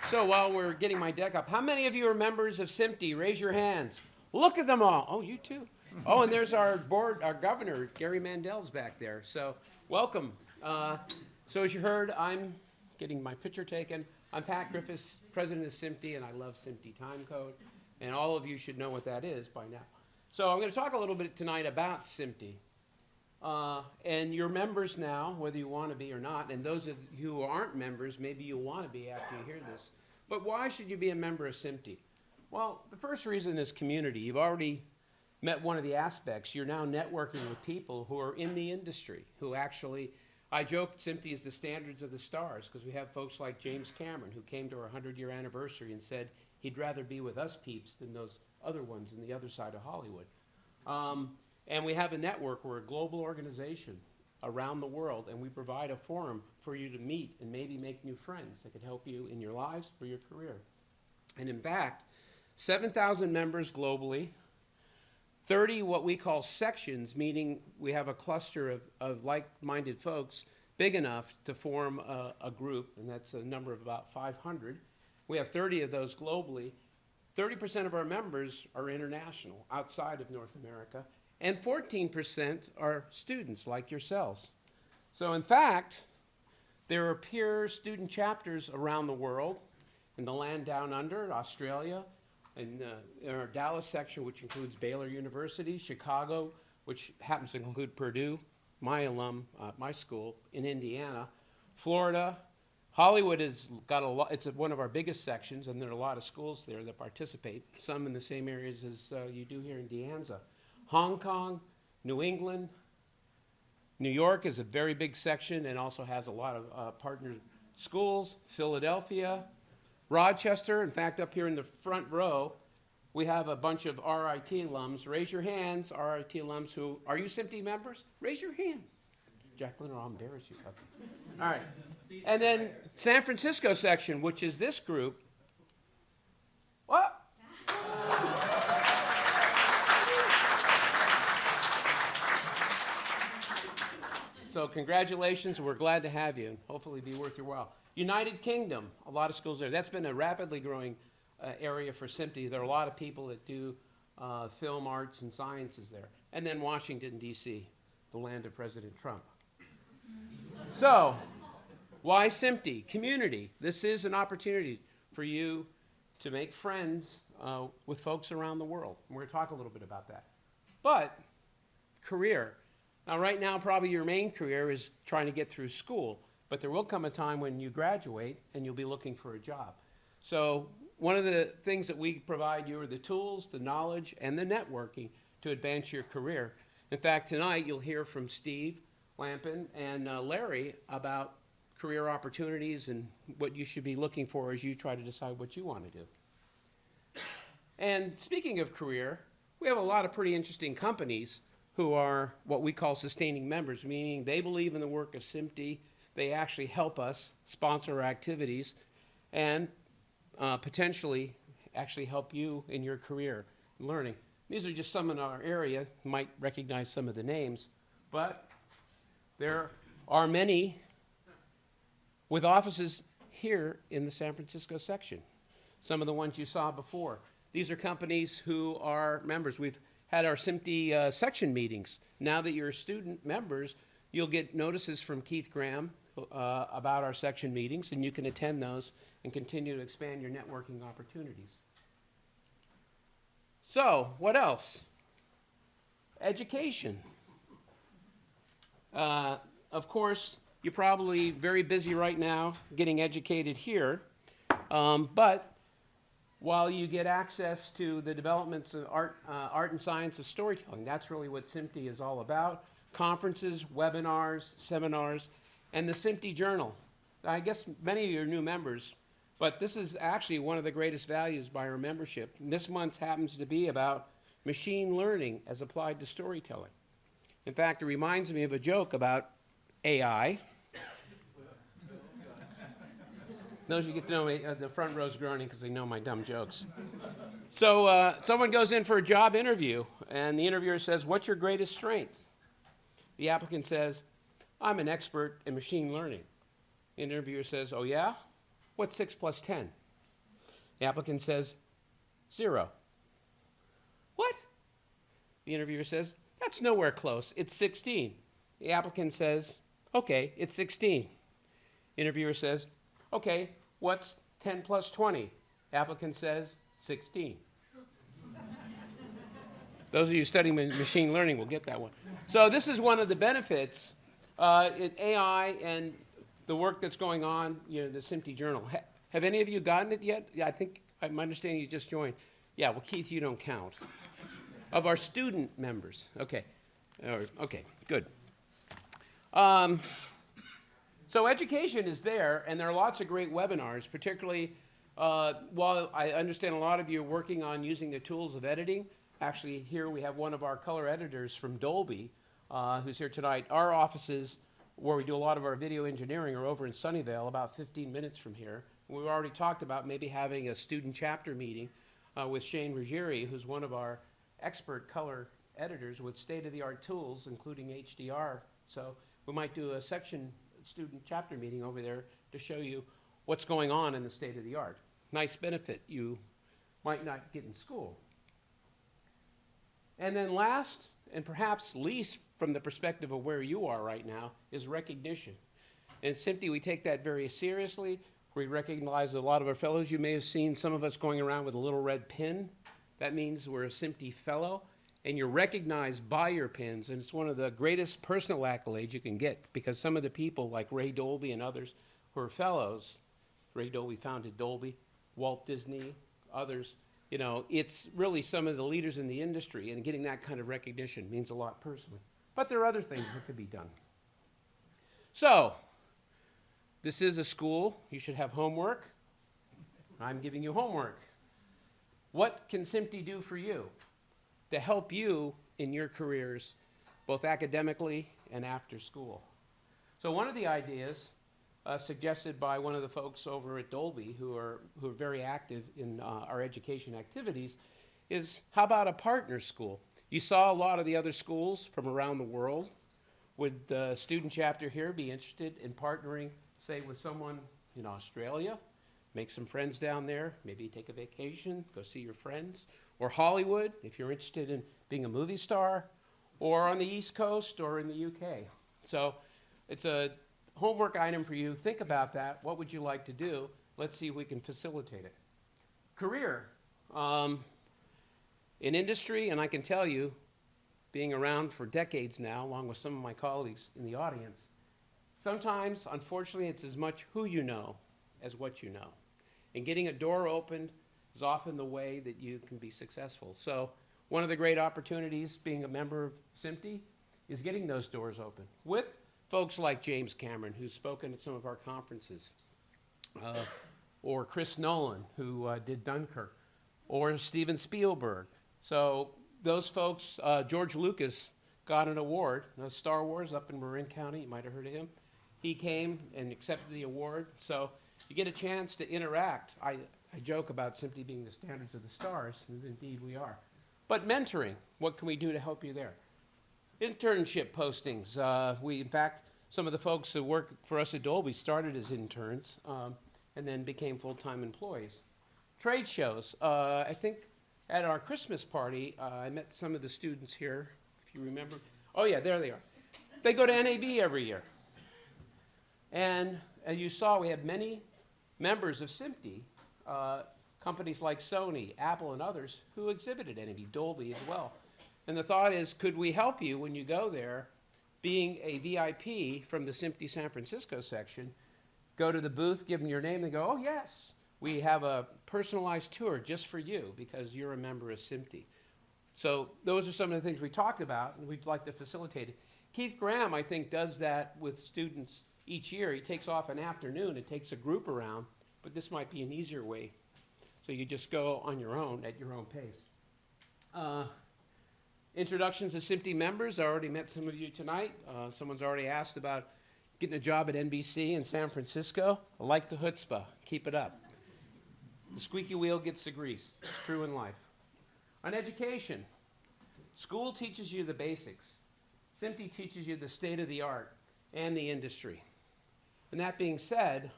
So while we're getting my deck up, how many of you are members of SMPTE? Raise your hands. Look at them all. Oh, you too. Oh, and there's our board, our governor, Gary Mandel's back there. So welcome. So as you heard, I'm getting my picture taken. I'm Pat Griffis, president of SMPTE, and I love SMPTE time code. And all of you should know what that is by now. So I'm going to talk a little bit tonight about SMPTE. And you're members now, whether you want to be or not, and those of you who aren't members, maybe you'll want to be after you hear this. But why should you be a member of SMPTE? Well, the first reason is community. You've already met one of the aspects. You're now networking with people who are in the industry, who actually, I joke SMPTE is the standards of the stars, because we have folks like James Cameron, who came to our 100-year anniversary and said he'd rather be with us peeps than those other ones in the other side of Hollywood. And we have a network. We're a global organization around the world, and we provide a forum for you to meet and maybe make new friends that can help you in your lives or your career. And in fact, 7,000 members globally, 30 what we call sections, meaning we have a cluster of like-minded folks big enough to form a group, and that's a number of about 500. We have 30 of those globally. 30% of our members are international, outside of North America, and 14% are students like yourselves. So in fact, there are peer student chapters around the world, in the land down under, Australia, in our Dallas section, which includes Baylor University, Chicago, which happens to include Purdue, my alum, my school, in Indiana, Florida. Hollywood has got a lot, it's one of our biggest sections, and there are a lot of schools there that participate, some in the same areas as you do here in Anza. Hong Kong, New England, New York is a very big section and also has a lot of partner schools, Philadelphia, Rochester. In fact, up here in the front row, we have a bunch of RIT alums. Raise your hands, RIT alums who, are you SMPTE members? Raise your hand. Jacqueline, or I'll embarrass you. Okay. All right. And then San Francisco section, which is this group. What? So congratulations, we're glad to have you, and hopefully be worth your while. United Kingdom, a lot of schools there. That's been a rapidly growing area for SMPTE. There are a lot of people that do film, arts, and sciences there. And then Washington, D.C., the land of President Trump. So, why SMPTE? Community. This is an opportunity for you to make friends with folks around the world. And we're going to talk a little bit about that. But, career. Now, right now, probably your main career is trying to get through school, but there will come a time when you graduate and you'll be looking for a job. So one of the things that we provide you are the tools, the knowledge, and the networking to advance your career. In fact, tonight you'll hear from Steve Lampin and Larry about career opportunities and what you should be looking for as you try to decide what you want to do. And speaking of career, we have a lot of pretty interesting companies who are what we call sustaining members, meaning they believe in the work of SMPTE, they actually help us sponsor our activities, and potentially actually help you in your career learning. These are just some in our area. You might recognize some of the names, but there are many with offices here in the San Francisco section. Some of the ones you saw before. These are companies who are members. We've had our SMPTE section meetings. Now that you're student members, you'll get notices from Keith Graham about our section meetings, and you can attend those and continue to expand your networking opportunities. So, what else? Education. Of course, you're probably very busy right now getting educated here, but while you get access to the developments of art and science of storytelling, that's really what SMPTE is all about. Conferences, webinars, seminars, and the SMPTE Journal. I guess many of you are new members, but this is actually one of the greatest values by our membership. And this month happens to be about machine learning as applied to storytelling. In fact, it reminds me of a joke about AI. Those you get to know me, the front row's groaning because they know my dumb jokes. So someone goes in for a job interview, and the interviewer says, "What's your greatest strength?" The applicant says, "I'm an expert in machine learning." The interviewer says, "Oh yeah? What's 6 plus 10?" The applicant says, 0. What? The interviewer says, that's nowhere close. It's 16. The applicant says, okay, it's 16. Interviewer says, okay, what's 10 plus 20? Applicant says, 16. Those of you studying machine learning will get that one. So this is one of the benefits in AI and the work that's going on, the SMPTE journal. Have any of you gotten it yet? Yeah, I think, my understanding you just joined. Yeah, well, Keith, you don't count. Of our student members. Okay. Okay, good. So education is there, and there are lots of great webinars, particularly while I understand a lot of you are working on using the tools of editing. Actually, here we have one of our color editors from Dolby who's here tonight. Our offices, where we do a lot of our video engineering, are over in Sunnyvale, about 15 minutes from here. We've already talked about maybe having a student chapter meeting with Shane Ruggieri, who's one of our expert color editors with state-of-the-art tools, including HDR. So we might do a section student chapter meeting over there to show you what's going on in the state-of-the-art. Nice benefit you might not get in school. And then last, and perhaps least from the perspective of where you are right now, is recognition. And SMPTE, we take that very seriously. We recognize a lot of our fellows. You may have seen some of us going around with a little red pin. That means we're a SMPTE fellow, and you're recognized by your pins, and it's one of the greatest personal accolades you can get, because some of the people like Ray Dolby and others who are fellows, Ray Dolby founded Dolby, Walt Disney, others, it's really some of the leaders in the industry, and getting that kind of recognition means a lot personally. But there are other things that could be done. So, this is a school. You should have homework. I'm giving you homework. What can SMPTE do for you to help you in your careers, both academically and after school? So one of the ideas suggested by one of the folks over at Dolby who are very active in our education activities is, how about a partner school? You saw a lot of the other schools from around the world. Would the student chapter here be interested in partnering, say, with someone in Australia? Make some friends down there, maybe take a vacation, go see your friends. Or Hollywood, if you're interested in being a movie star, or on the East Coast or in the UK. So it's a homework item for you. Think about that. What would you like to do? Let's see if we can facilitate it. Career. In industry, and I can tell you, being around for decades now, along with some of my colleagues in the audience, sometimes, unfortunately, it's as much who you know as what you know. And getting a door opened is often the way that you can be successful. So one of the great opportunities being a member of SMPTE is getting those doors open with folks like James Cameron, who's spoken at some of our conferences, or Chris Nolan, who did Dunkirk, or Steven Spielberg. So those folks, George Lucas got an award, Star Wars up in Marin County, you might have heard of him. He came and accepted the award. So you get a chance to interact. I joke about SMPTE being the standards of the stars, and indeed we are. But mentoring, what can we do to help you there? Internship postings. In fact, some of the folks who work for us at Dolby started as interns and then became full-time employees. Trade shows. I think at our Christmas party, I met some of the students here, if you remember. Oh yeah, there they are. They go to NAB every year. And as you saw, we have many members of SMPTE, companies like Sony, Apple, and others who exhibited at NAB, Dolby as well. And the thought is, could we help you when you go there, being a VIP from the SMPTE San Francisco section, go to the booth, give them your name, and go, oh yes, we have a personalized tour just for you because you're a member of SMPTE. So those are some of the things we talked about, and we'd like to facilitate it. Keith Graham, I think, does that with students each year. He takes off an afternoon and takes a group around, but this might be an easier way. So you just go on your own at your own pace. Introductions to SMPTE members. I already met some of you tonight. Someone's already asked about getting a job at NBC in San Francisco. I like the chutzpah. Keep it up. The squeaky wheel gets the grease. It's true in life. On education, school teaches you the basics. SMPTE teaches you the state of the art and the industry. And that being said,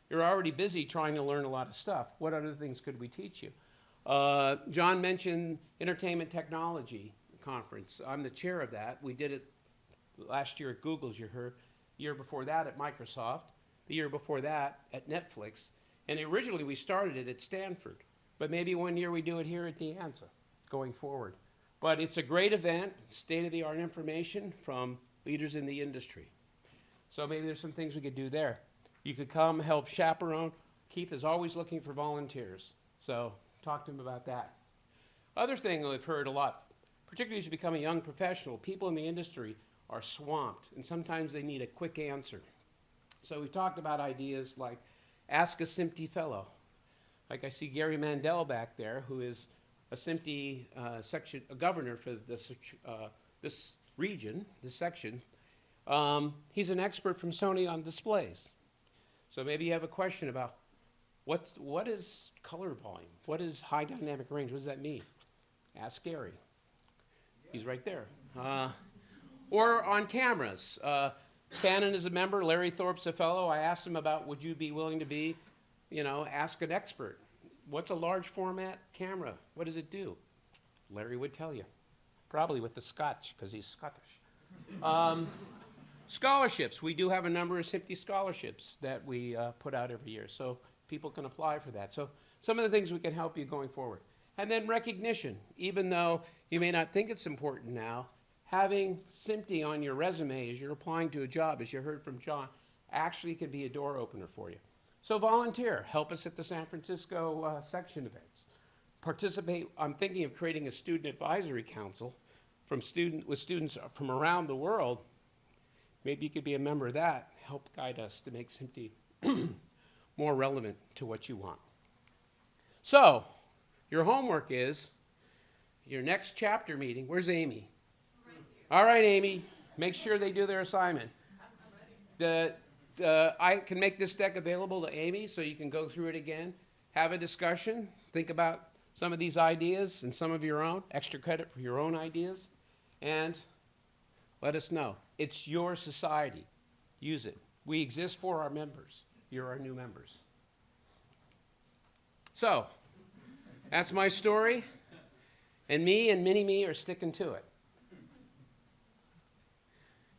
You're already busy trying to learn a lot of stuff. What other things could we teach you? John mentioned Entertainment Technology Conference. I'm the chair of that. We did it last year at Google, as you heard. The year before that at Microsoft. The year before that at Netflix. And originally we started it at Stanford. But maybe one year we do it here at the Anza going forward. But it's a great event, state-of-the-art information from leaders in the industry. So maybe there's some things we could do there. You could come help chaperone. Keith is always looking for volunteers. So talk to him about that. Other thing we've heard a lot, particularly as you become a young professional, people in the industry are swamped, and sometimes they need a quick answer. So we talked about ideas like ask a SMPTE fellow. Like I see Gary Mandel back there, who is a SMPTE a governor for this region, this section. He's an expert from Sony on displays. So maybe you have a question about what is color volume? What is high dynamic range? What does that mean? Ask Gary. He's right there. Or on cameras. Canon is a member, Larry Thorpe's a fellow. I asked him about would you be willing to be, ask an expert. What's a large format camera? What does it do? Larry would tell you. Probably with the Scotch, because he's Scottish. Scholarships. We do have a number of SMPTE scholarships that we put out every year, so people can apply for that. So some of the things we can help you going forward. And then recognition. Even though you may not think it's important now, having SMPTE on your resume as you're applying to a job, as you heard from John, actually can be a door opener for you. So volunteer. Help us at the San Francisco section events. Participate. I'm thinking of creating a student advisory council with students from around the world. Maybe you could be a member of that, help guide us to make SMPTE more relevant to what you want. So, your homework is your next chapter meeting. Where's Amy? Right here. All right, Amy. Make sure they do their assignment. I can make this deck available to Amy so you can go through it again, have a discussion, think about some of these ideas and some of your own, extra credit for your own ideas, and let us know. It's your society. Use it. We exist for our members. You're our new members. So, that's my story. And me and mini-me are sticking to it.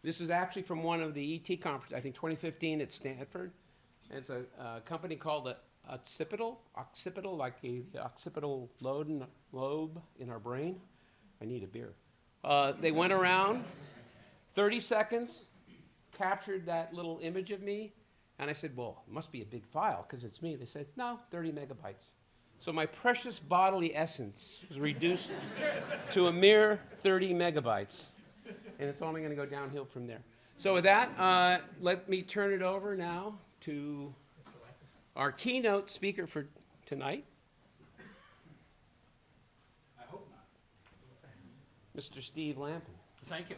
This is actually from one of the ET conferences, I think 2015 at Stanford. And it's a company called occipital, like the occipital lobe in our brain. I need a beer. They went around 30 seconds, captured that little image of me, and I said, well, it must be a big file because it's me. They said, no, 30 megabytes. So my precious bodily essence was reduced to a mere 30 megabytes, and it's only going to go downhill from there. So with that, let me turn it over now to our keynote speaker for tonight. I hope not. Mr. Steve Lampin. Thank you.